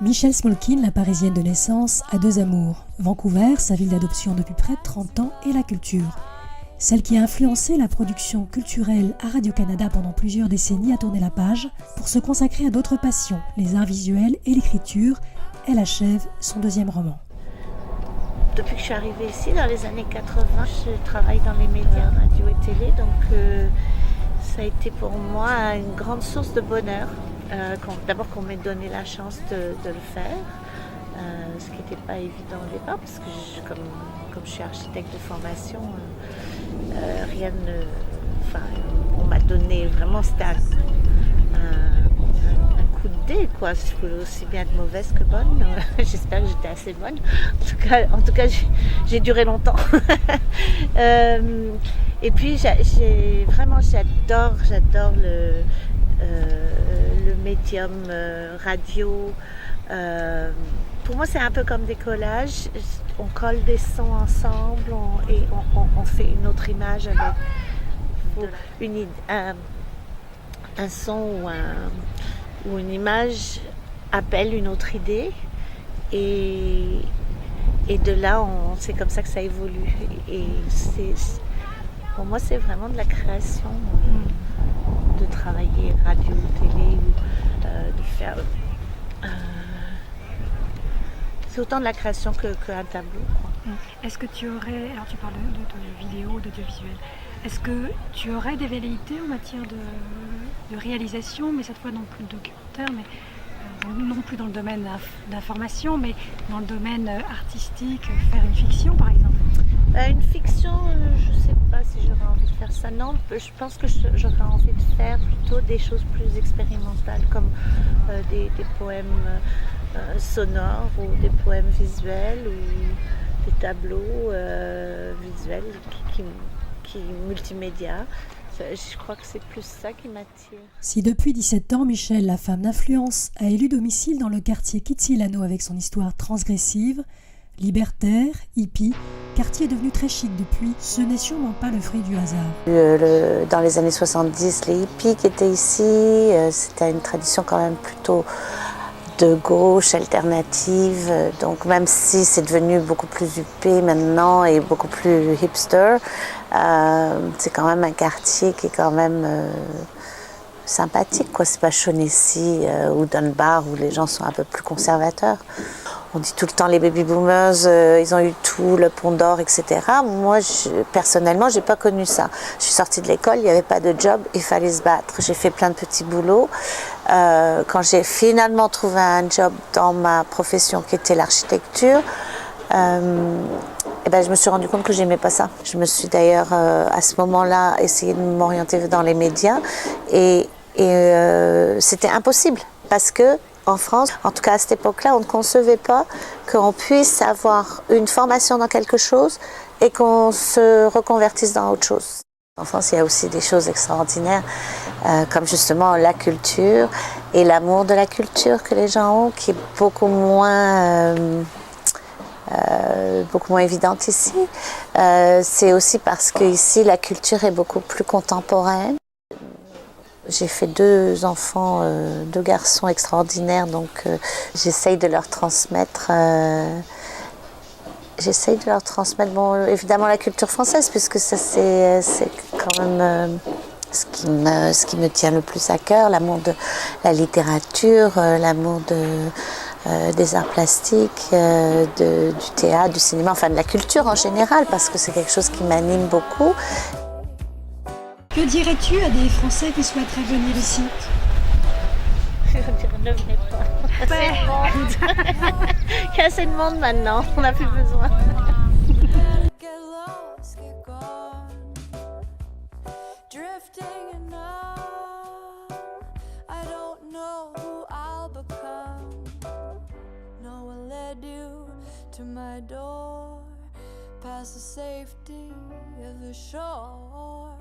Michelle Smolkin, la parisienne de naissance, a deux amours. Vancouver, sa ville d'adoption depuis près de 30 ans, et la culture. Celle qui a influencé la production culturelle à Radio-Canada pendant plusieurs décennies a tourné la page pour se consacrer à d'autres passions, les arts visuels et l'écriture. Elle achève son deuxième roman. Depuis que je suis arrivée ici, dans les années 80, je travaille dans les médias, radio et télé, donc ça a été pour moi une grande source de bonheur. D'abord qu'on m'ait donné la chance de le faire, ce qui n'était pas évident au départ, parce que comme je suis architecte de formation, rien ne... Enfin, on m'a donné vraiment, c'était un coup de dé, quoi, aussi bien être mauvaise que bonne. J'espère que j'étais assez bonne. En tout cas j'ai duré longtemps. Et puis j'adore le médium radio. Pour moi, c'est un peu comme des collages. On colle des sons ensemble et on fait une autre image avec un son ou une image appelle une autre idée. Et de là, c'est comme ça que ça évolue. Et pour moi, c'est vraiment de la création. De travailler radio, télé, ou de faire... c'est autant de la création qu'un tableau, quoi. Est-ce que tu aurais... Alors tu parles de vidéo, d'audiovisuel. Est-ce que tu aurais des velléités en matière de réalisation, mais cette fois non plus de documentaire, mais non plus dans le domaine d'information, mais dans le domaine artistique, faire une fiction par exemple? Une fiction, je ne sais pas si j'aurais envie de faire ça. Non, je pense que j'aurais envie de faire plutôt des choses plus expérimentales, comme des poèmes sonores ou des poèmes visuels ou des tableaux visuels qui multimédia. Je crois que c'est plus ça qui m'attire. Si depuis 17 ans, Michelle, la femme d'influence, a élu domicile dans le quartier Kitsilano avec son histoire transgressive, libertaire, hippie, quartier devenu très chic depuis, ce n'est sûrement pas le fruit du hasard. Dans les années 70, les hippies qui étaient ici, c'était une tradition quand même plutôt de gauche, alternative. Donc même si c'est devenu beaucoup plus huppé maintenant et beaucoup plus hipster, c'est quand même un quartier qui est quand même sympathique, quoi. C'est pas Shaughnessy ou Dunbar où les gens sont un peu plus conservateurs. On dit tout le temps les baby boomers, ils ont eu tout, le pont d'or, etc. Moi, personnellement, j'ai pas connu ça. Je suis sortie de l'école, il n'y avait pas de job, il fallait se battre. J'ai fait plein de petits boulots. Quand j'ai finalement trouvé un job dans ma profession qui était l'architecture, je me suis rendu compte que j'aimais pas ça. Je me suis d'ailleurs à ce moment-là essayé de m'orienter dans les médias et c'était impossible parce que en France, en tout cas à cette époque-là, on ne concevait pas qu'on puisse avoir une formation dans quelque chose et qu'on se reconvertisse dans autre chose. En France, il y a aussi des choses extraordinaires, comme justement la culture et l'amour de la culture que les gens ont, qui est beaucoup moins évidente ici. C'est aussi parce qu'ici, la culture est beaucoup plus contemporaine. J'ai fait deux enfants, deux garçons extraordinaires, donc j'essaye de leur transmettre, bon, évidemment la culture française, puisque ça c'est quand même ce qui me tient le plus à cœur, l'amour de la littérature, l'amour des arts plastiques, du théâtre, du cinéma, enfin de la culture en général, parce que c'est quelque chose qui m'anime beaucoup. Que dirais-tu à des Français qui souhaiteraient venir ici? Je dirais ne venez pas. Il y a assez de monde maintenant, on n'a plus besoin. Past the safety of the shore.